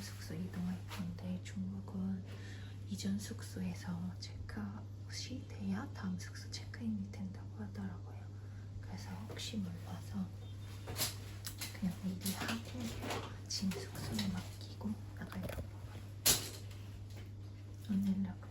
숙소 이동할 건데 중국은 이전 숙소에서 체크아웃이 돼야 다음 숙소 체크인이 된다고 하더라고요. 그래서 혹시 몰라서 그냥 미리 하고 아침 숙소에 맡기고 나가려고. 오늘은 이렇게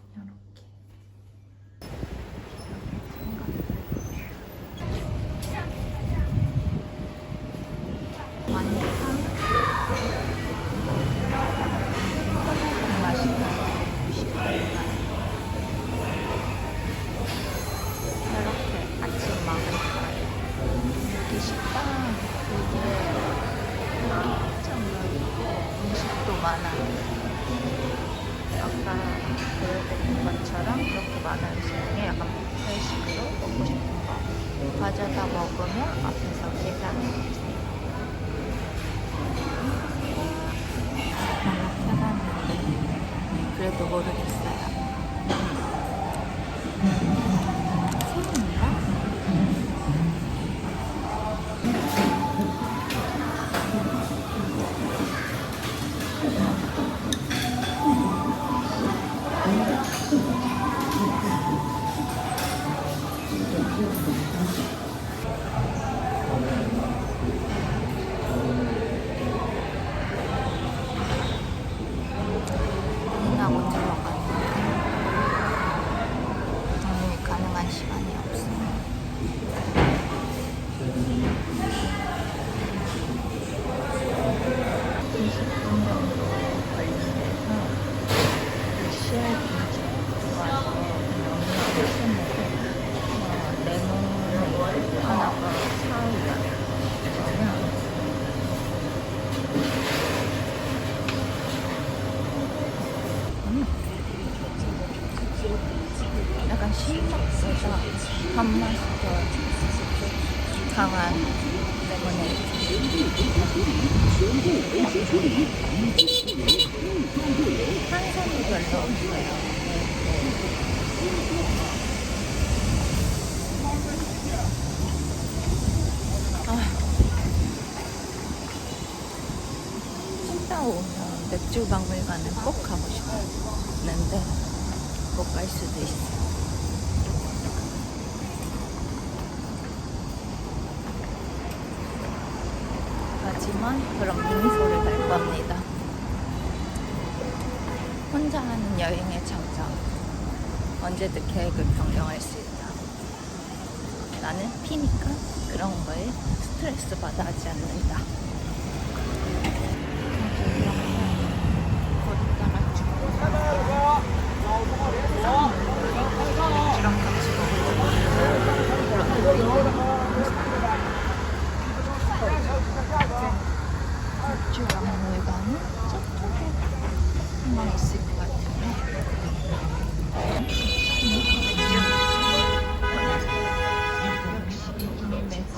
많아요. 아까 보여드린 것처럼 이렇게 많은 음식 중에 약간 뷔페식으로 먹고 싶은 거 가져다 먹으면 앞에서 계산해주세요. 너무 편한데 그래도 모르겠어요. 새우인가? 가능한 시간이 없어요. 20분 정도 걸린대서 시알김치 좋아서 명이를 했는데 레몬 하나가 사이다. 그러면 약간 신맛보다 단맛이 더 강한 레모네이드. 탄산이 별로 없어요. 칭다오 오면 맥주 박물관은 꼭 가고 싶었는데 못 갈 수도 있어요. 하지만 그럼 밍소를 갈 겁니다. 혼자 하는 여행의 장점, 언제든 계획을 변경할 수 있다. 나는 P니까 그런 거에 스트레스 받아 하지 않는다. 거리다가 맥주랑 같이 맥주 박물관은 저쪽에 한번 있을 것 같은데. 역시 이기는 매지.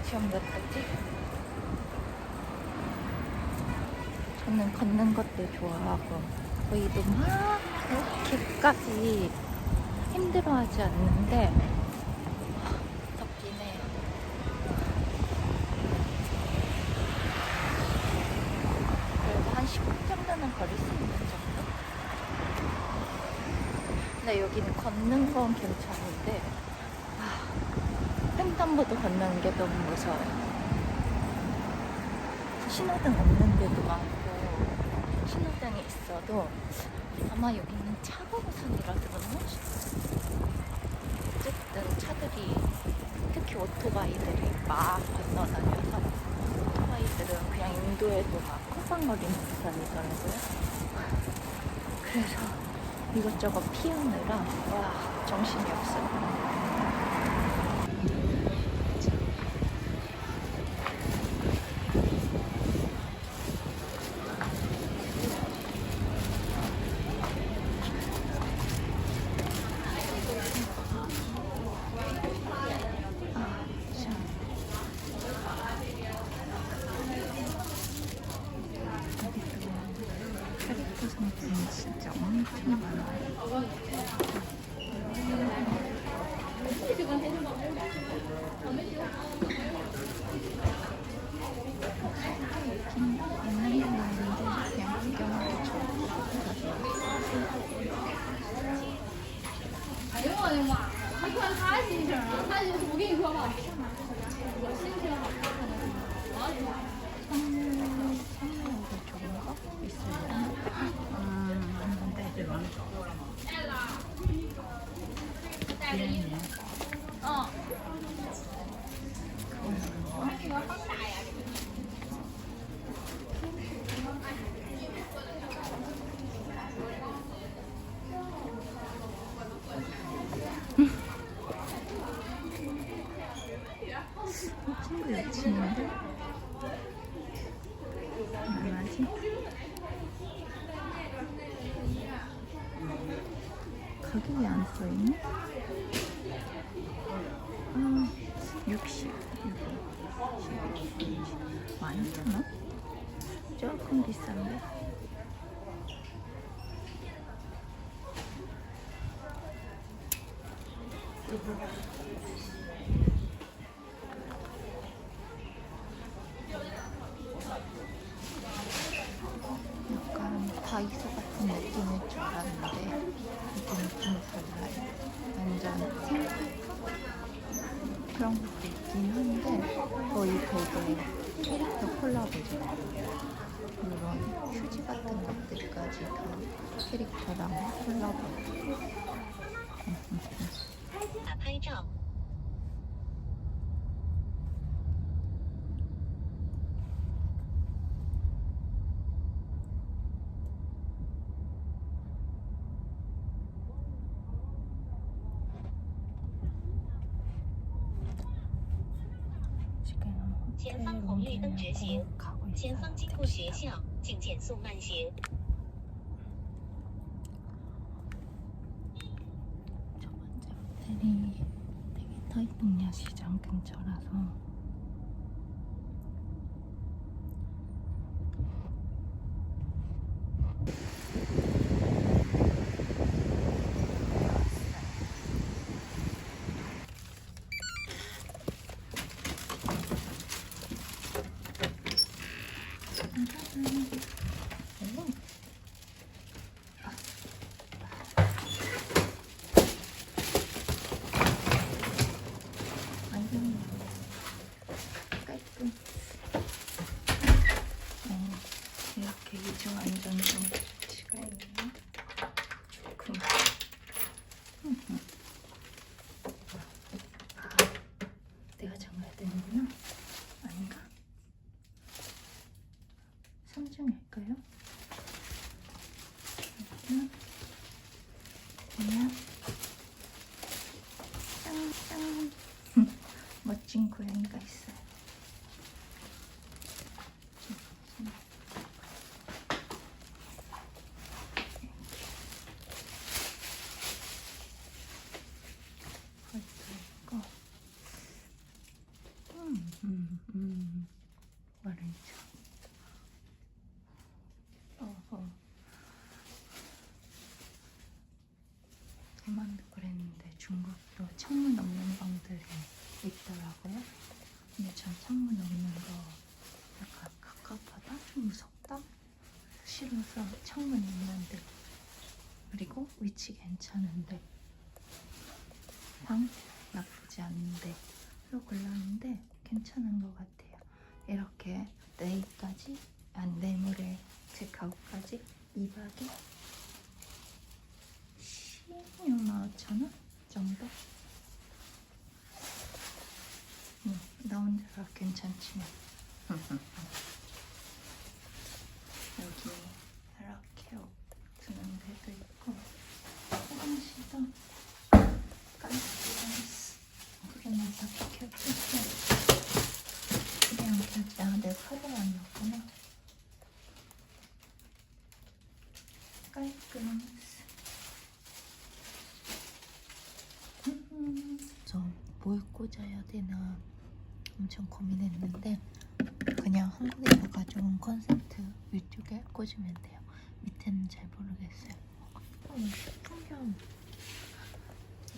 시험 몇 도지? 저는 걷는 것도 좋아하고 거의도 막 그렇게까지 힘들어하지 않는데 덥긴 해요. 그래도 한 10분 정도는 걸을 수 있는 정도? 근데 여기는 걷는 건 괜찮은데 횡단보도 건너는 게 너무 무서워요. 신호등 없는 데도 많고 신호등이 있어도 아마 여기는 차가 우선이라 들었나? 어쨌든 차들이 특히 오토바이들이 막 건너다녀서 오토바이들은 그냥 인도에도 막 커상거리는 우선이더라고요. 그래서 이것저것 피우느라 와 정신이 없어요. 캐릭터 상품이 진짜 엄청 많아요. 있는 건 아닌데 그냥 구경하기 좋고. 哎呦我的妈！你看他心情啊，他就我跟你说吧，我心情好，他可能선물도 좋은 거 있어요? 네. 嗯。那个好大呀！ 친구 여친인데? 얼마지? 가격이 안 써있네? 60, 12,000원? 조금 비싼데? 약간 다이소 같은 느낌일 줄 알았는데 이게 느낌이 달라요. 완전 생필품? 그런 것도 있긴 한데 거의 되게 캐릭터 콜라보죠. 물론 휴지 같은 것들까지 다 캐릭터랑 콜라보. 拍照。 前方红绿灯直行，前方经过学校，请减速慢行。 첫 번째 호텔이 되게 타이동야 시장 근처라서 완전 깔끔. 이렇게 이중 안전등 배치가 있네. 좋군. 내가 잠가야 되는구나. 아닌가? 3층일까요? 그냥 짠짠. 멋진 고양이가 있어요. 있고 말이죠. 대만도 그랬는데 중국도 창문 없는 방들이 있더라고요. 근데 전 창문 없는 거 약간 갑갑하다? 좀 무섭다? 싫어서 창문 있는데, 그리고 위치 괜찮은데 방 나쁘지 않은데 로 골랐는데 괜찮은 것 같아요. 이렇게 내일까지 내일모레 체크아웃까지 2박에 16만 5천 원 정도? 나 혼자 괜찮지만. 여기 이렇게 두는 데도 있고 되나 엄청 고민했는데 그냥 한국에서 가져온 콘센트 위쪽에 꽂으면 돼요. 밑에는 잘 모르겠어요. 풍경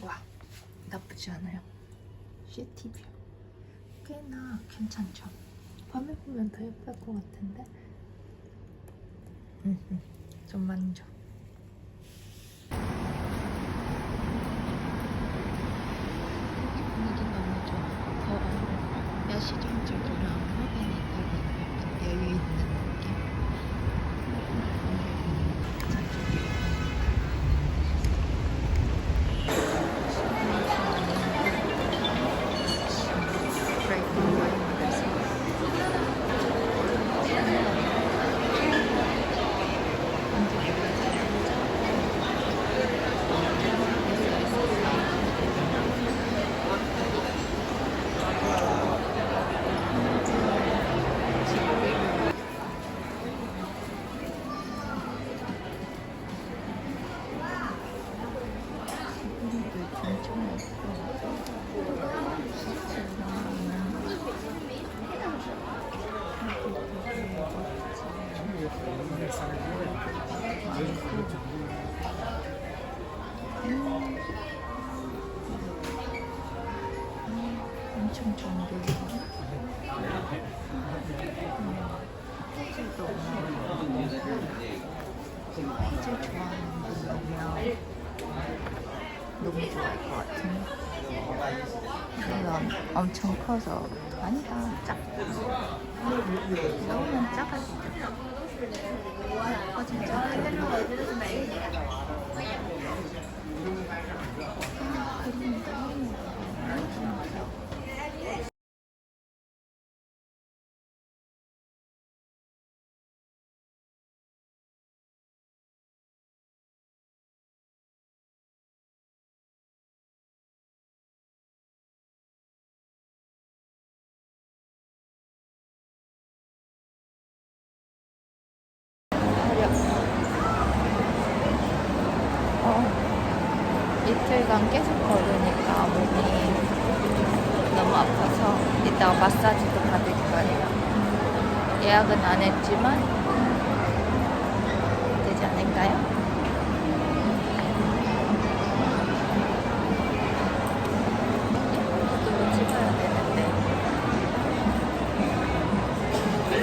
와 나쁘지 않아요. 시티뷰 꽤나 괜찮죠. 밤에 보면 더 예쁠 것 같은데 좀 만족. 분위기 너무 좋아. 더워. 야시장적이랑 화분이 되게 여유 있는 느낌. 엄청 좋은 게 해질도 해질 좋아하는 분이면 너무 좋아할 것 같은데 이건 엄청 커서 아니다 작다. 너무 작아지죠. 진짜 이틀간 계속 걸으니까 몸이 너무 아파서 이따가 마사지도 받을 거예요. 예약은 안 했지만 되지 않을까요? 예쁘게 찍어야 되는데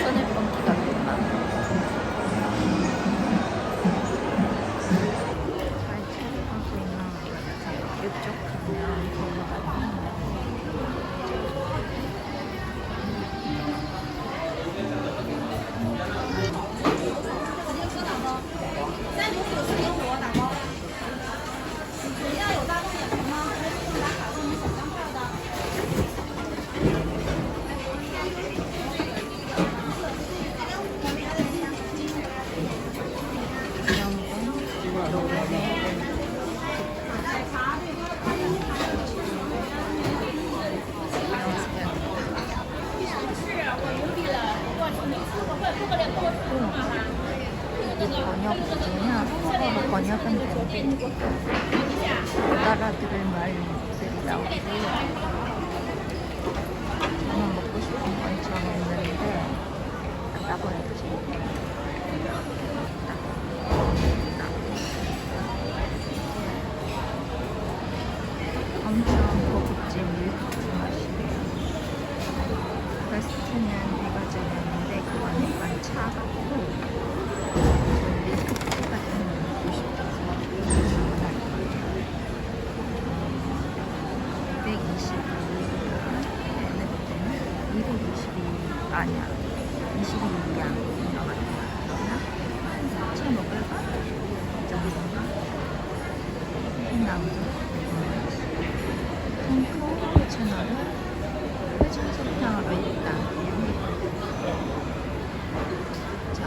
손을 뻗기가 민망. 이쪽 가면 보호가 번역이나 서로 번역은 되는데 못 알아들을 말들이 나오고요. 저는 먹고 싶은 건 정했는데 뭐라고 해야지? 엄청 고급진 밀크티 맛이에요. 베스트는 이거 전했는데 그건 약간 차갑고 밀크티 같은 거 먹고 싶어서 주문할 거예요. 122에는 222 아니야 22양 나갔나? 차 먹을까? 저기던가? 나무도 통콩 채널은 회전석향으로 있다. 자,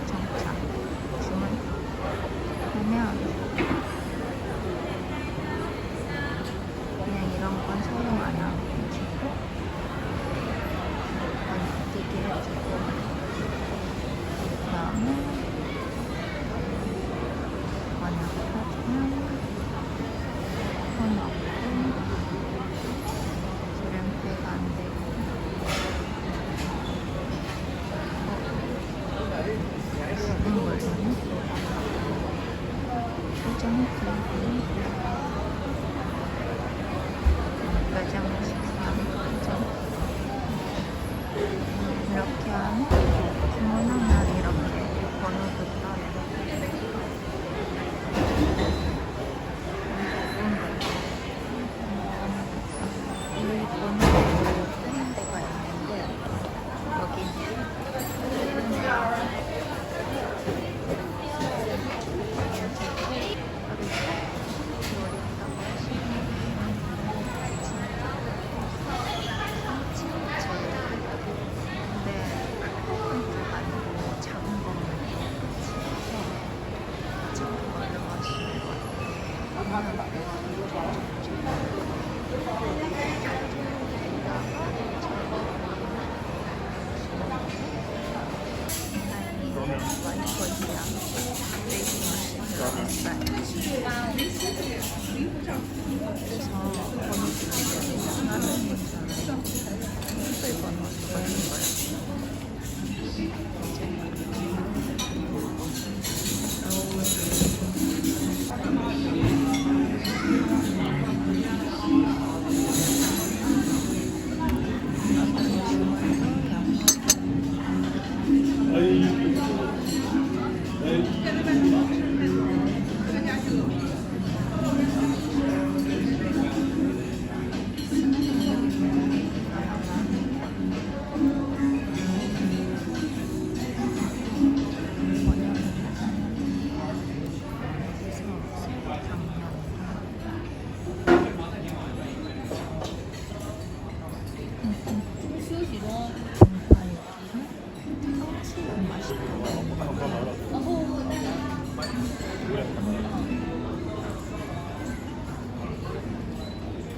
정차 주문 하면 그냥 이런 건 사용 안 하고 주고 번뜩이게 해주고 그 다음에 번역하면 돈 넣고 기름값 매장 식사는 이렇게 하면 주문하면 이렇게 번호도 떠요. 이 번호로 쓰는 데가 있는데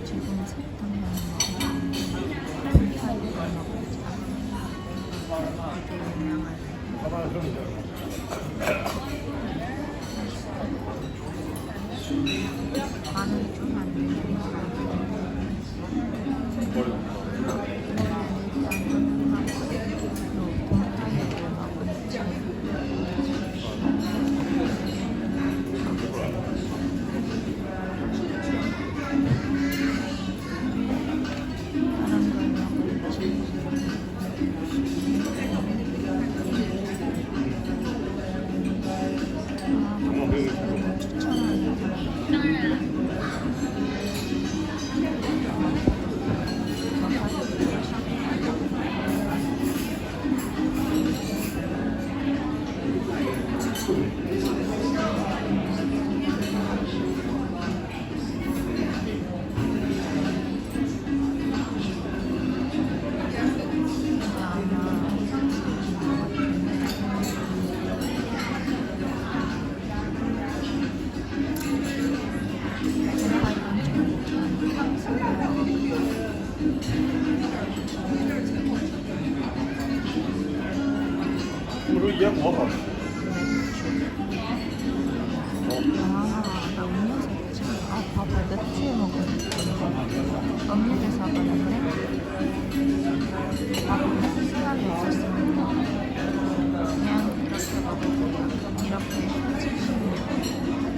지금 색당면 팬파이가 되게 유명하네. 마늘 좀 안 되니까 얘 먹어. 나 음료수 있지? 봐봐, 맥주에 먹었는데 음료수 사봤는데 생각이 없었습니다. 그냥 이렇게 먹을게요. 이렇게 70년 15,000원.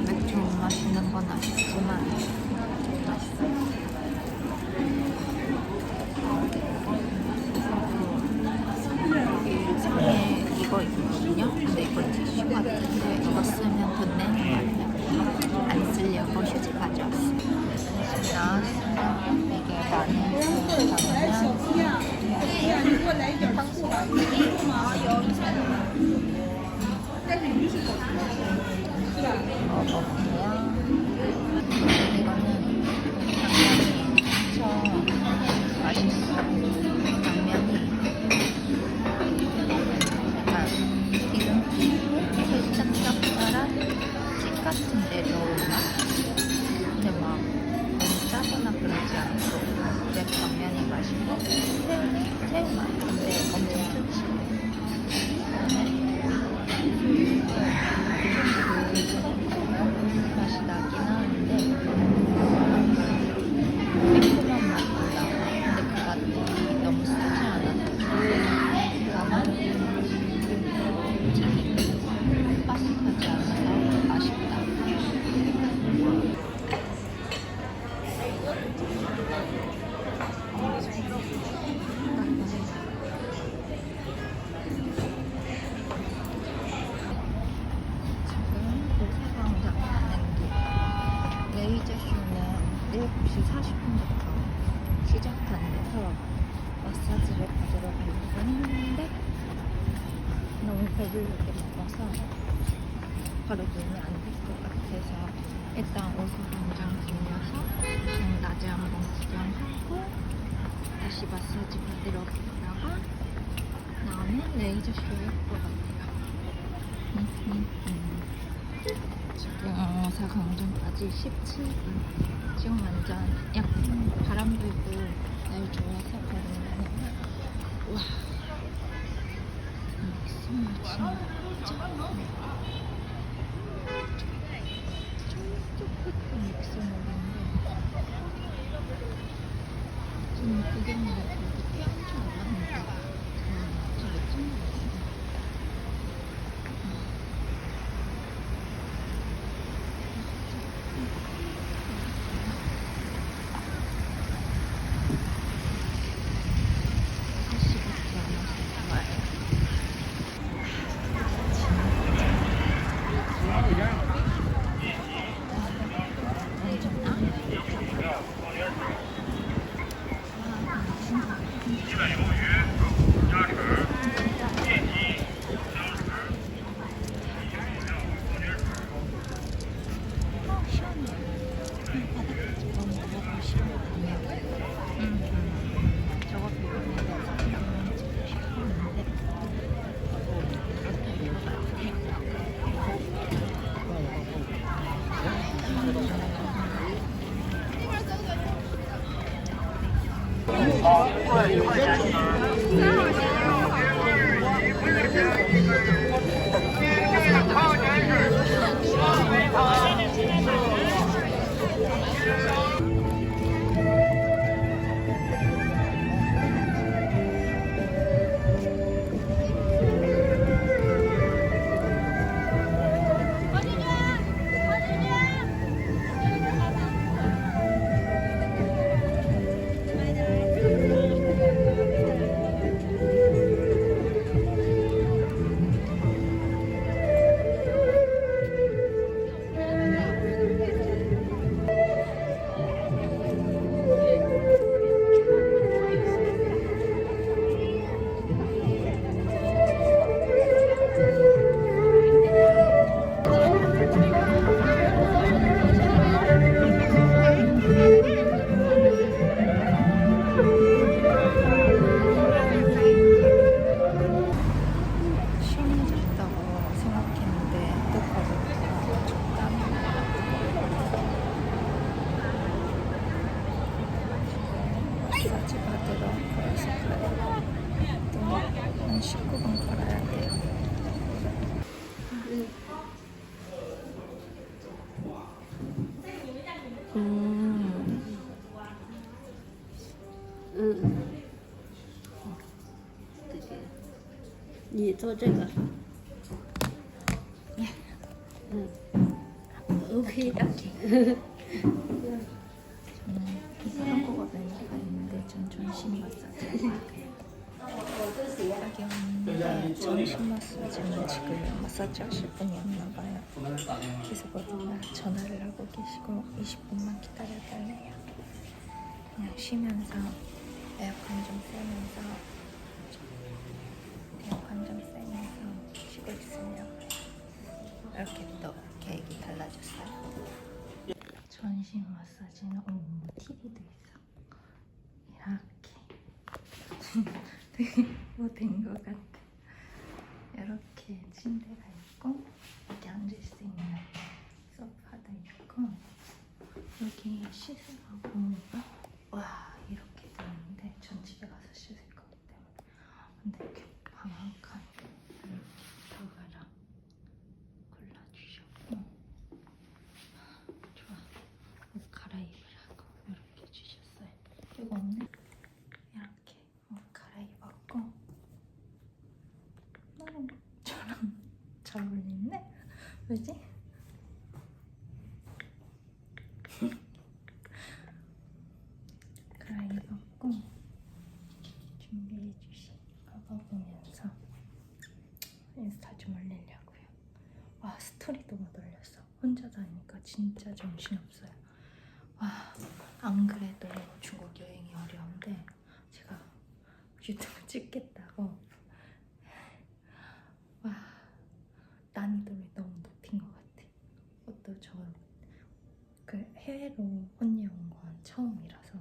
맥주 마시는 건 아쉽지만 맛있어. 상에 이거 있거든요. 근데 이거 티슈 같은데 이거 쓰면 돈 내는 거예요. 안 쓰려고 휴지 가져왔어. 나왔습니다. 이게 마늘 먹어볼게요. 이거는 당면이 엄청 맛있어. 당면이 약간 기름기 살짝 짭짤한 찌 같은 데 넣은 맛? 근데 막 너무 짜거나 그러지 않고 그래 당면이 맛있고 새우 맛. 근데 엄청 튼실해. 맛이 나긴 하는데 매콤한 맛도 나. 근데 그 맛이 너무 쓰지 않아서 다만 바삭하지 않아서 맛있다. 오사광장 가는 길. 레이저쇼는 7시 40분부터 시작한대서 마사지를 받으러 가려고 했는데 너무 배부르게 먹어서 바로 눈이 안 될 것 같아서 일단 오사광장 들려서 낮에 한번 구경하고 다시 마사지 받으러 갔다가 다음에 레이저쇼 할 것 같아요. 지금 오사광장까지 17분. 지금 완전 약간 바람 불고 날 좋아서 걸으면 와 믹스물 진짜 저쪽 끝도 믹스물인데 저는 구경을 그래도 꽤한 줄 알았는데 저 믹스물이었어요. 你做这个，OK 的。 저는 한국어 메뉴가 있는데 전 전신 마사지 할게요. 여기 왔는데 전신 마사지는 지금 마사지 하실 분이 없나 봐요. 그래서 거기다 전화를 하고 계시고 20분만 기다려달래요. 그냥 쉬면서 에어컨 좀 쐬면서 쉬고 있으려고요. 이렇게 또 계획이 달라졌어요. 전신 마사지는 TV도 있어. 이렇게 되게 뭐 된 것 같아. 이렇게 침대가 있고 이렇게 앉을 수 있는 소파도 있고 여기 씻으라고 와 이렇게 되는데 전 집에 가서 씻을 거기 때문에 근데 이렇게 방 한 칸 이렇게 들어가라 골라주셨고 좋아. 옷 갈아입으라고 이렇게 주셨어요. 이거 없네. 이렇게 옷 갈아입었고 나는 저랑 잘 어울리네. 왜지? 갈아입었고 준비해 주신 거 보면서 인스타 좀 올리려고요. 와 스토리도 못 올렸어. 혼자 다니까 진짜 정신없어요. 와, 안 그래도 중국 여행이 어려운데 제가 유튜브 찍겠다고 와 난이도를 너무 높인 것 같아. 그것도 저 그 해외로 혼녀 온 건 처음이라서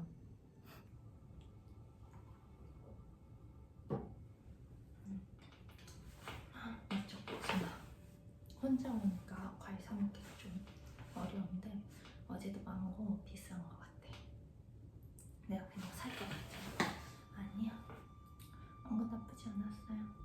이쪽이구나. 혼자 오니까 과일 사 먹기가 좀 어려운데 어제도 망고 비싼 것 같아. 내가 그냥 살 것 같아. 아니야. 망고 나쁘지 않았어요.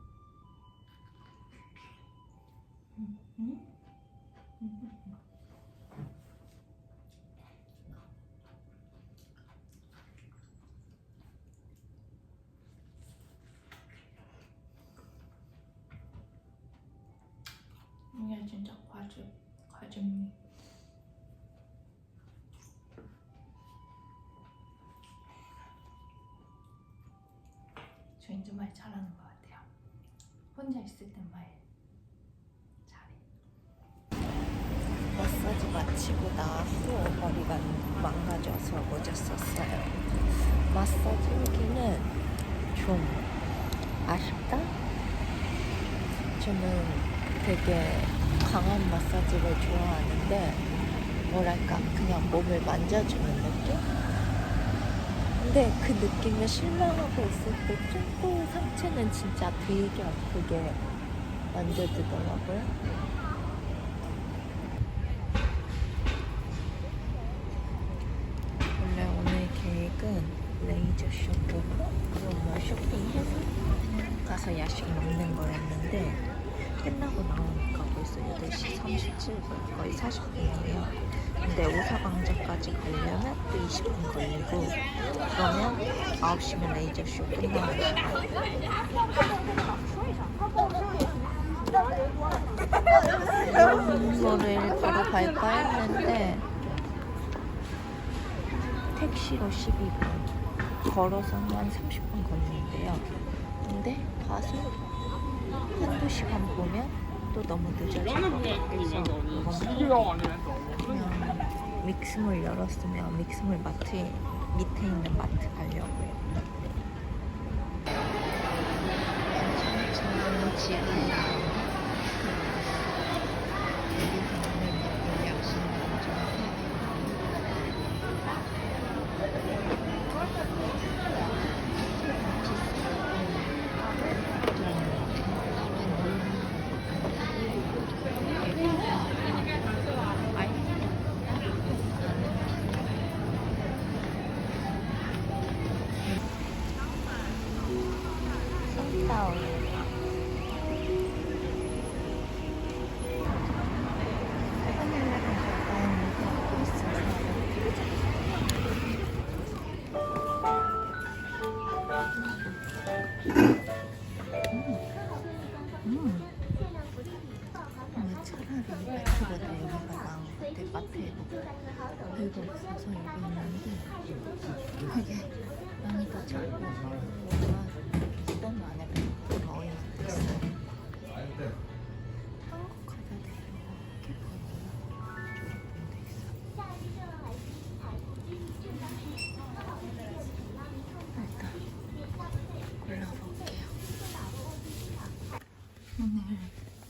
이게 진짜 과즙미. 저 이제 말 잘하는 것 같아요. 혼자 있을 땐 말 잘해. 마사지 마치고 나왔고 머리가 망가져서 모자 썼어요. 마사지 후기는 좀 아쉽다? 저는 되게 강한 마사지를 좋아하는데 뭐랄까 그냥 몸을 만져주는 느낌? 근데 그 느낌에 실망하고 있을 때 또 상체는 진짜 되게 아프게 만져주더라고요. 원래 오늘 계획은 레이저 쇼 보고 뭐 쇼핑해서 가서 야식 먹는 거였는데 끝나고 나오니까 벌써 8시 37분, 거의 40분이에요. 근데 오사광장까지 가려면 또 20분 걸리고 그러면 9시면 레이저쇼 끝나는 시간. 이런 거를 바로 갈까 했는데 택시로 12분, 걸어서는 한 30분 걸리는데요. 근데 가서 한두 시간 보면 또 너무 늦어질 것 같아서 이거는 그냥 믹스몰 열었으면 믹스몰 마트 밑에 있는 마트 가려고요. 저는 지금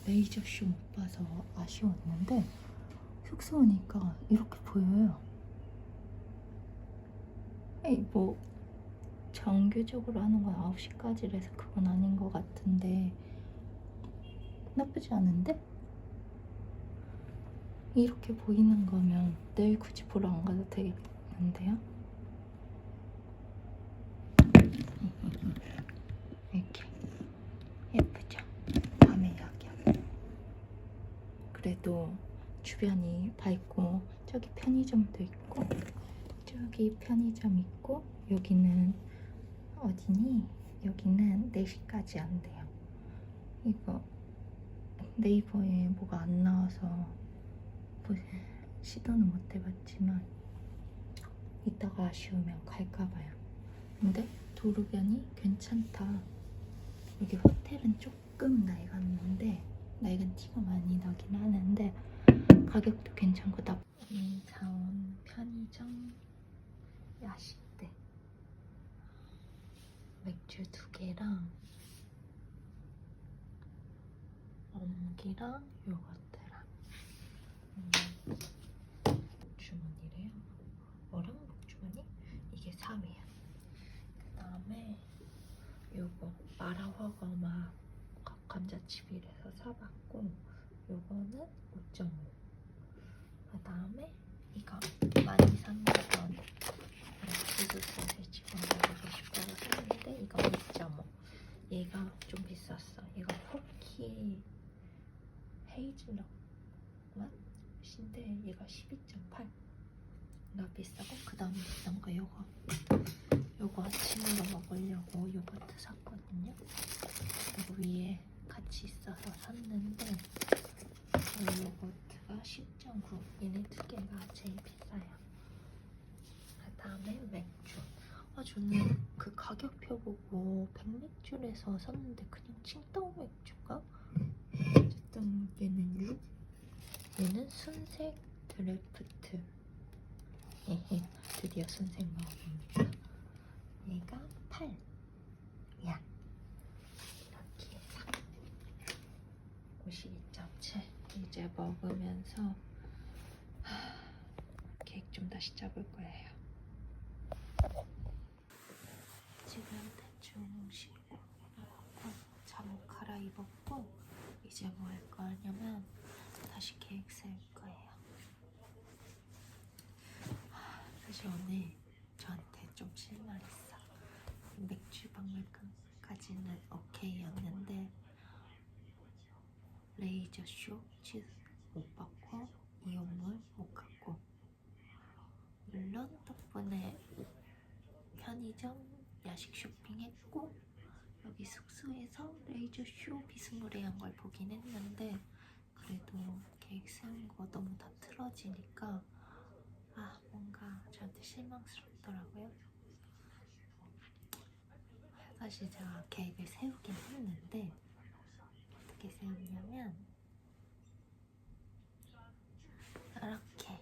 레이저쇼 못 봐서 아쉬웠는데 숙소 오니까 이렇게 보여요. 에이, 뭐 정규적으로 하는 건 9시까지라서 그건 아닌 것 같은데 나쁘지 않은데? 이렇게 보이는 거면 내일 굳이 보러 안 가도 되겠는데요? 이렇게 예쁘죠? 밤의 야경. 그래도 주변이 밝고 저기 편의점도 있고 저기 편의점 있고 여기는 어디니? 여기는 4시까지 안 돼요. 이거 네이버에 뭐가 안 나와서 시도는 못 해봤지만 이따가 아쉬우면 갈까봐요. 근데 도로변이 괜찮다. 여기 호텔은 조금 낡았는데 낡은 티가 많이 나긴 하는데 가격도 괜찮고 인사원 편의점 야식대 맥주 2개랑 엄기랑 요거트랑 주머니래요. 뭐랑 주머니? 이게 3이야. 그 다음에 요거 마라화가마 감자칩이라서 사봤고 요거는 5.5. 그 다음에 이거 많이 산 거던 치즈 소세지 먹어보고 싶어서 샀는데 이거 2.5. 얘가 좀 비쌌어. 이거 포키 헤이즐넛 맛인데 얘가 12.8. 나 비싸고 그 다음에 비싼 거 요거 아침으로 먹으려고 요거트 샀거든요. 이거 위에 같이 있어서 샀는데 이 요거트가 10.9. 얘네 2개가 제일 비싸요. 그 다음에 맥주. 저는 그 가격표 보고 백맥주에서 샀는데 그냥 칭따오 맥주가? 어쨌든 얘는 6. 얘는 순색 드래프트. 드디어 순색 먹어봅니다. 얘가 8. 야 이렇게 해서 52.7. 이제 먹으면서 케이크 좀 다시 잡을 거예요. 지금 대충 씻고 잠옷 갈아입었고 이제 뭐 할 거냐면 다시 케이크 세울 거예요. 사실 오늘 저한테 좀 실망했어. 맥주 박물관까지는 오케이였는데 레이저쇼 치즈 못 받고 이온물 못 갔고 물론 덕분에 편의점 야식 쇼핑했고 여기 숙소에서 레이저쇼 비스무리한 걸 보긴 했는데 그래도 계획 세운 거 너무 다 틀어지니까 뭔가 저한테 실망스럽더라고요. 사실 제가 계획을 세우긴 했는데 어떻게 세웠냐면 이렇게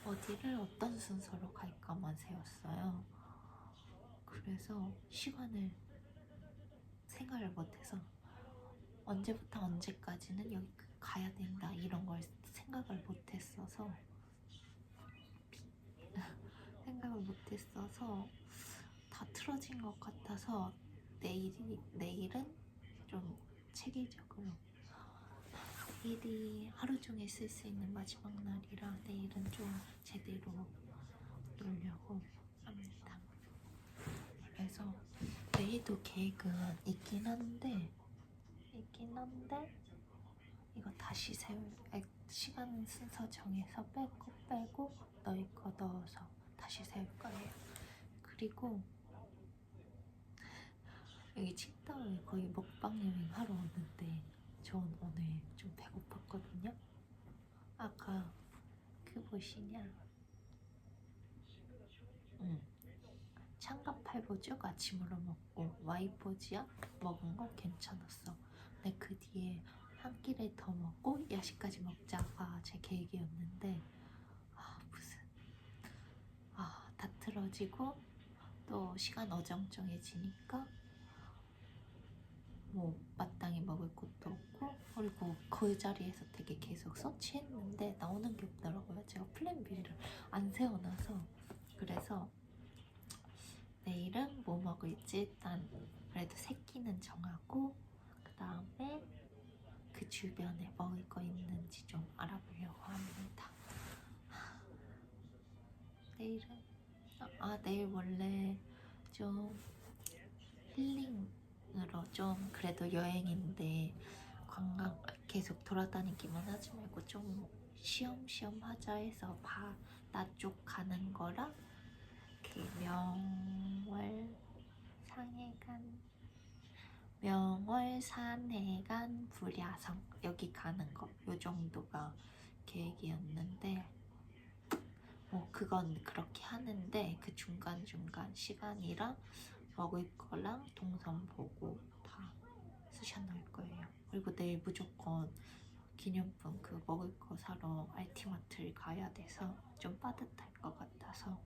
어디를 어떤 순서로 갈까만 세웠어요. 그래서 시간을 생각을 못해서 언제부터 언제까지는 여기 가야 된다 이런 걸 생각을 못했어서 다 틀어진 것 같아서 내일은 좀 체계적으로 내일이 하루 종일 쓸 수 있는 마지막 날이라 내일은 좀 제대로 놀려고 합니다. 그래서 내일도 계획은 있긴 한데 이거 다시 시간 순서 정해서 빼고 너희 거 넣어서 다시 세울 거예요. 그리고 여기 칭따오에 거의 먹방 여행 하러 왔는데 전 오늘 좀 배고팠거든요. 아까 그 보시냐? 창가팔보죽 아침으로 먹고 와이포지야 먹은 거 괜찮았어. 근데 그 뒤에 한 끼를 더 먹고 야식까지 먹자가 제 계획이었는데 다 틀어지고 또 시간 어정쩡해지니까 뭐 마땅히 먹을 것도 없고, 그리고 그 자리에서 되게 계속 서치했는데 나오는 게 없더라고요. 제가 플랜 B를 안 세워놔서. 그래서 내일은 뭐 먹을지 일단 그래도 세 끼는 정하고, 그 다음에 그 주변에 먹을 거 있는지 좀 알아보려고 합니다. 내일은 내일 원래 좀 힐링으로 좀, 그래도 여행인데 관광 계속 돌아다니기만 하지 말고 좀 쉬엄쉬엄 하자 해서 바다 쪽 가는 거랑 그 명월산해관 불야성 여기 가는 거, 요 정도가 계획이었는데, 뭐 그건 그렇게 하는데 그 중간중간 시간이랑 먹을 거랑 동선 보고 다 쑤셔놓을 거예요. 그리고 내일 무조건 기념품 그 먹을 거 사러 알티마트를 가야 돼서 좀 빠듯할 것 같아서